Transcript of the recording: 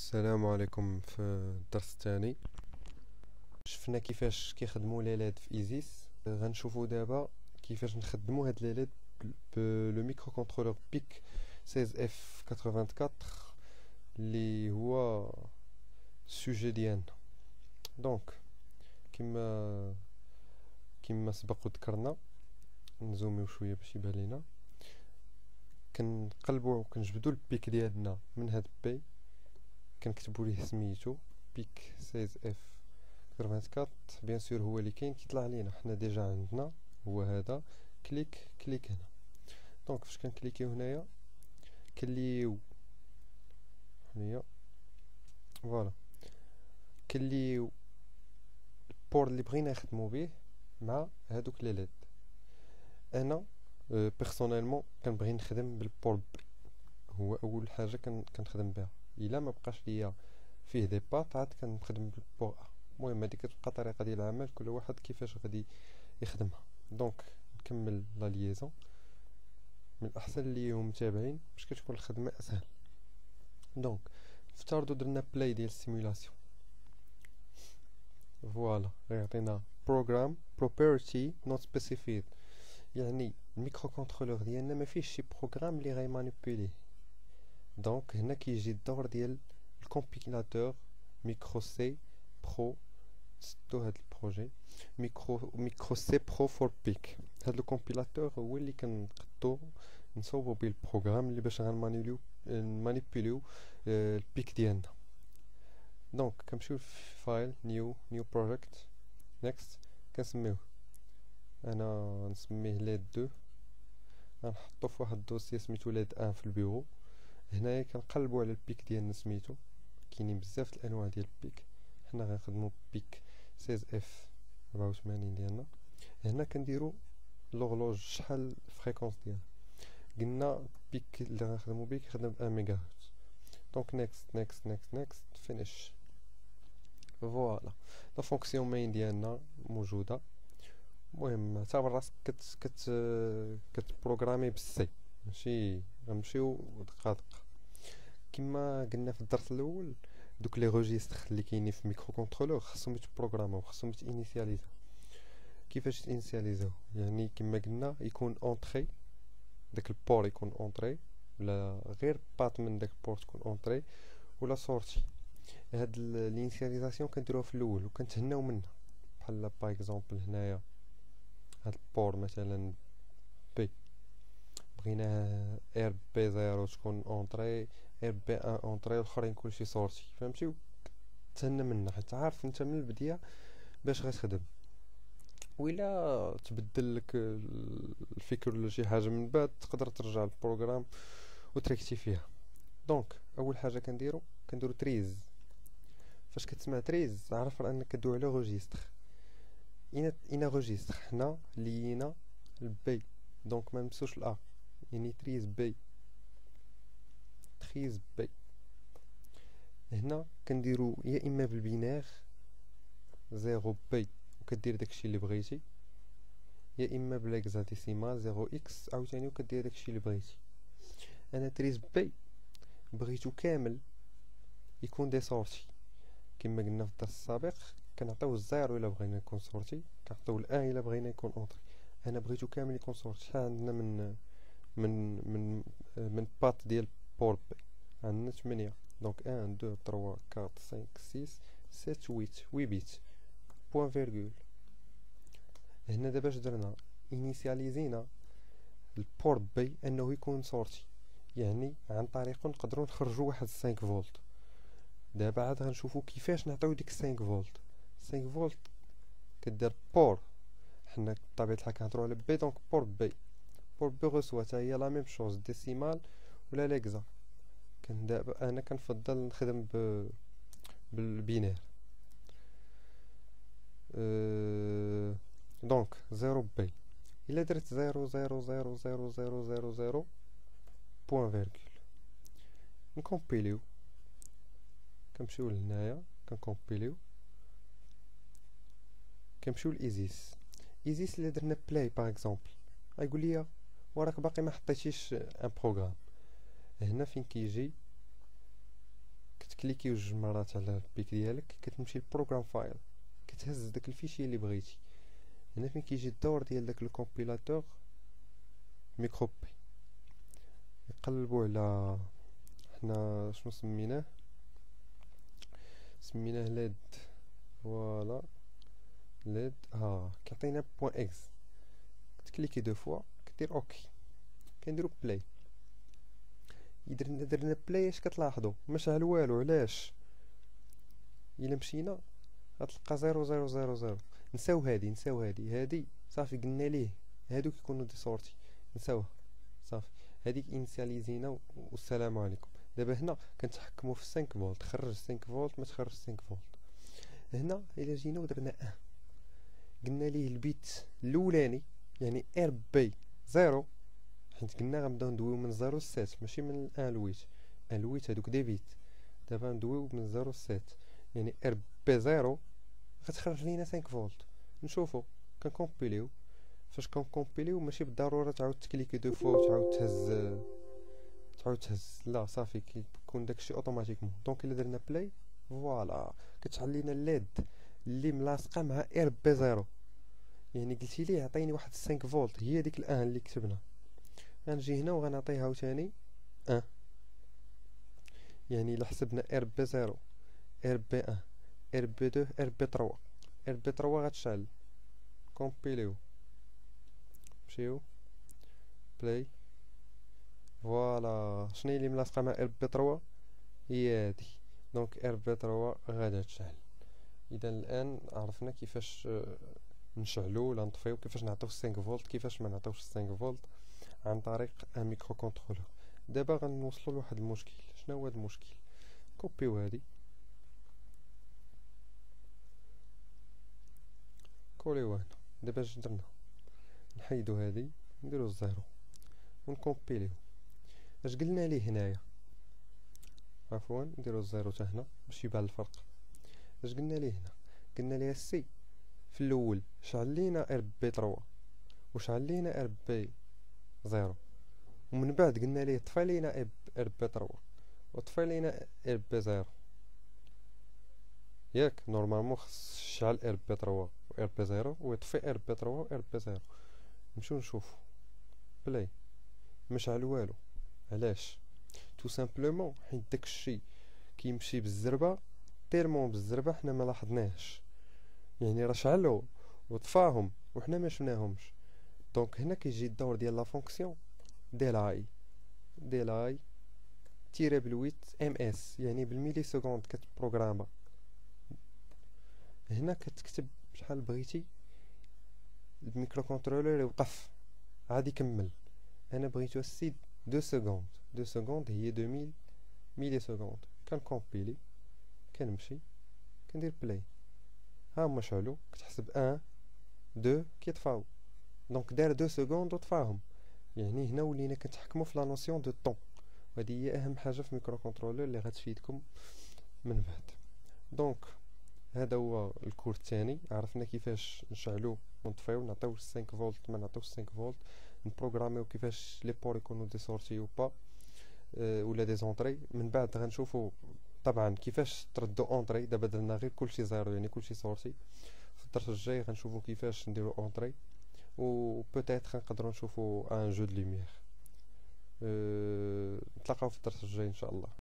السلام عليكم. في الدرس الثاني شفنا كيفاش كيخدموا لي ليد في ايزيس. غنشوفوا دابا كيفاش نخدموا هاد لي ليد بلو ميكرو كنترولور بيك 16F84 اللي هو السوجي ديالنا. دونك كما سبق وذكرنا، نزوميو شويه باش يبان لينا. كنقلبوا كنجبدوا البيك ديالنا من هاد بي، كنكتبوا ليه سميتو بيك 16F84. بيان سور هو اللي كاين كيطلع لينا، حنا ديجا عندنا هو هذا. كليك هنا. دونك فاش كنكليكيو هنايا كنليو هنايا فوالا، كنليو البور اللي بغينا نخدمو به مع هادوك لي ليد. انا بيرسونيلمون كنبغي نخدم بالبور بي، هو اول حاجه كنخدم بها. الا ما بقاش ليا فيه دي بات عاد كنخدم بالبور ا. المهم هذيك كتبقى طريقه ديال العمل، كل واحد كيفاش غادي يخدمها. دونك نكمل لا ليزون. من الاحسن اللي هم متابعين باش كتكون الخدمه اسهل. دونك افترضوا درنا بلاي ديال السيمولاسيون، فوالا غيعطينا بروغرام بروبرتي نوت سبيسيفيد، يعني الميكرو كنترولور ديالنا ما فيهش شي بروغرام اللي غيمانيبيليه. دونك هنا كيجي الدور ديال الكومبيلاتور ميكرو سي برو. سدو هاد البروجي ميكرو سي برو فور بيك. هاد الكومبيلاتور هو اللي كنقدو نصوبو بيه البروغرام اللي باش نمانيبيليو البيك ديالنا. دونك كنمشيو فايل نيو بروجيكت نيكست، كنسميوه انا نسميه ليد 2. غنحطو في واحد الدوسي سميتو ليد 1 في البيرو. هنايا كنقلبوا على البيك ديالنا سميتو، كاينين بزاف الانواع ديال البيك، حنا غنخدمو بيك 16F84 ديالنا. هنا كنديرو لوغلوج شحال الفريكونس ديالها. قلنا بيك اللي غنخدمو بيه كيخدم 1 ميجا هرتز. دونك نيكست فينيش. فوالا لا فونكسيون مين ديالنا موجوده. المهم اعتبر راسك كتبروغرامي بالسي، ماشي غنمشيو دقه دقه. كما قلنا في الدرس الاول، دوك لي روجيستر اللي كاينين في ميكرو كنترولور خصهم يتبروغراماو، خصهم يتينيسياليزاو. كيفاش يتينيسياليزاو؟ يعني كما قلنا يكون اونطري، داك البور يكون اونطري، ولا غير بات من داك البور تكون اونطري ولا سورتي. هاد الانيسياليزاسيون كنديروها في الاول وكنتهناو منها. بحال باغ اكزومبل هنايا هاد البور مثلا بي، بغيناه ار بي 0 تكون اونطري، ار بي 1 اونطري، والاخرين كلشي سورتي. فهمتي؟ تهنى منها حتى عارف انت من البدايه باش غتخدم. وإلا تبدل لك الفكر ولا شي حاجه من بعد تقدر ترجع للبروغرام وتريكتي فيها. دونك اول حاجه كنديرو تريز. فاش كتسمع تريز عرف انك كدوي على روجيستر. اين روجيستر حنا لينا البي، دونك ما نمسوش الأ، يعني تريز بي. هنا كنديرو يا اما بالبينير 0 بي وكدير داكشي اللي بغيتي، يا اما بالاكزاديسيمال 0 اكس عاوتاني وكدير داكشي اللي بغيتي. انا تريز بي بغيتو كامل يكون دي سورتي. كما قلنا في الدرس السابق كنعطيو الزيرو الا بغينا يكون سورتي، كنعطيو الان الا بغينا يكون اونطري. انا بغيتو كامل يكون سورتي. شحال عندنا من بات ديال بور بي؟ عندنا 8. دونك 1 2 3 4 5 6 7 8 بيت بوان فيرغول. هنا دابا اش درنا؟ انيسياليزينا البور بي انه يكون سورتي، يعني عن طريقه نقدروا نخرجوا واحد 5 فولت. دابا عاد غنشوفوا كيفاش نعطيو ديك 5 فولت. 5 فولت كدير بور، حنا بطبيعه الحال كنهضروا على بي، دونك بور بي غوسوا حتى هي لا ميم شوز ديسيمال ولا ليكزا. دابا انا كنفضل نخدم بالبينير. دونك 0 بي. الا درت 0 0 0 0 0 0 0 بوان فيرغول، نكومبيليو. كنمشيو لهنايا كنكومبيليو، كنمشيو لايزيس. الا درنا بلاي باغ اكزومبل غايقول لي وراك باقي ما حطيتيش ان بروغرام. هنا فين كيجي كتكليكي جوج مرات على البيك ديالك، كتمشي للبروغرام فايل، كتهز داك الفيشي اللي بغيتي. هنا فين كيجي الدور ديال داك الكومبيلاتور ميكروبي، يقلبوا على حنا شنو سميناه ليد. فوالا ليد كيعطينا بوان اكس، كتكليكي دو فوا كدير اوكي، كنديرو بلاي. درنا بلاي، اش كتلاحظوا؟ ما شعل والو. علاش؟ الا مشينا غتلقى 0000. نساو هادي صافي، قلنا ليه هادو كيكونوا دي سورتي، نساوها صافي. هاديك انيسياليزينا والسلام عليكم. دابا هنا كنتحكموا في 5 فولت، خرج 5 فولت ما تخرج 5 فولت. هنا الا جينا ودرنا قلنا ليه البيت الاولاني يعني ار بي 0، حيت قلنا غنبداو ندويو من 0 ل 7 ماشي من 1 ل 8. 1 ل 8 هادوك دي بيت، دابا ندويو من 0 ل 7. يعني ار بي 0 غتخرج لينا 5 فولت. نشوفو كنكومبيليو، فاش كنكومبيليو ماشي بالضروره تعاود تكليكي دو فوا وتعاود تهز، لا صافي كيكون داكشي اوتوماتيكمون. دونك الا درنا بلاي فوالا كتشعل لينا الليد اللي ملاصقه مع ار بي 0. يعني قلتي ليه عطيني واحد 5 فولت، هي ديك الان اللي كتبنا. غنجي هنا وغنعطيه عاوتاني يعني الا حسبنا ار بي 0 ار بي 1 ار بي 2 ار بي 3. ار بي 3 غتشعل، كومبيليو مشيو بلاي. فوالا شنو اللي ملاصقه مع ار بي 3؟ هي هادي. دونك ار بي 3 غادا تشعل. اذا الان عرفنا كيفاش نشعلو ولا نطفيو، كيفاش نعطيو 5 فولت، كيفاش ما نعطيوش 5 فولت عن طريق ان ميكرو كونترولور. دابا غنوصلوا لواحد المشكل. شنو هو هذا المشكل؟ كوبيو هادي، كوليو هنا. دابا اش درنا؟ نحيدو هادي، نديرو الزيرو ونكومبيليو. اش قلنا ليه هنايا؟ عفوا نديرو الزيرو حتى هنا باش يبان الفرق. اش قلنا ليه هنا؟ قلنا ليه السي في الاول شعل لينا ار بي 3 وشعل لينا ار بي 0، ومن بعد قلنا ليه طفي لينا ار بي 3 وطفي لينا ار بي 0. ياك نورمالمون خص يشعل ار بي 3 و ار بي 0 ويطفي ار بي 3 و ار بي 0. نمشيو نشوفو بلاي، مشعل والو. علاش؟ تو سامبلومون حيت داكشي كيمشي بالزربه، تيرمون بالزربه حنا ما لاحظناهش. يعني راه شعلو وطفاهم وحنا ما شفناهمش. دونك هنا كيجي الدور ديال لا فونكسيون ديال اي تيري بالويت ام اس، يعني بالميلي سكوند كتبروغراما. هنا كتكتب شحال بغيتي، الميكرو كونترولور يوقف عادي يكمل. انا بغيتو السي 2 سكوند، 2 سكوند هي 2000 ميلي سكوند. كنكومبيلي كنمشي كندير بلاي، ها هما شعلو. كتحسب 1 2 كيطفاو، دونك دار 2 سكوند وطفاهم. يعني هنا ولينا كنتحكمو في لا نوسيون دو طون، وهذه هي اهم حاجه في ميكرو كونترولور اللي غتفيدكم من بعد. دونك هذا هو الكور الثاني. عرفنا كيفاش نشعلو ونطفيو، نعطيو 5 فولت ما نعطيوش 5 فولت، نبروغراميو كيفاش لي بور يكونوا دي سورتي او با ولا دي زونطري. من بعد غنشوفو طبعا كيفاش تردو اونطري. دابا درنا غير كلشي زيرو يعني كلشي سورتي. في الدرس الجاي غنشوفو كيفاش نديرو اونطري، و بوتيتر نقدروا نشوفو ان جو دو لوميير. نتلاقاو في الدرس الجاي ان شاء الله.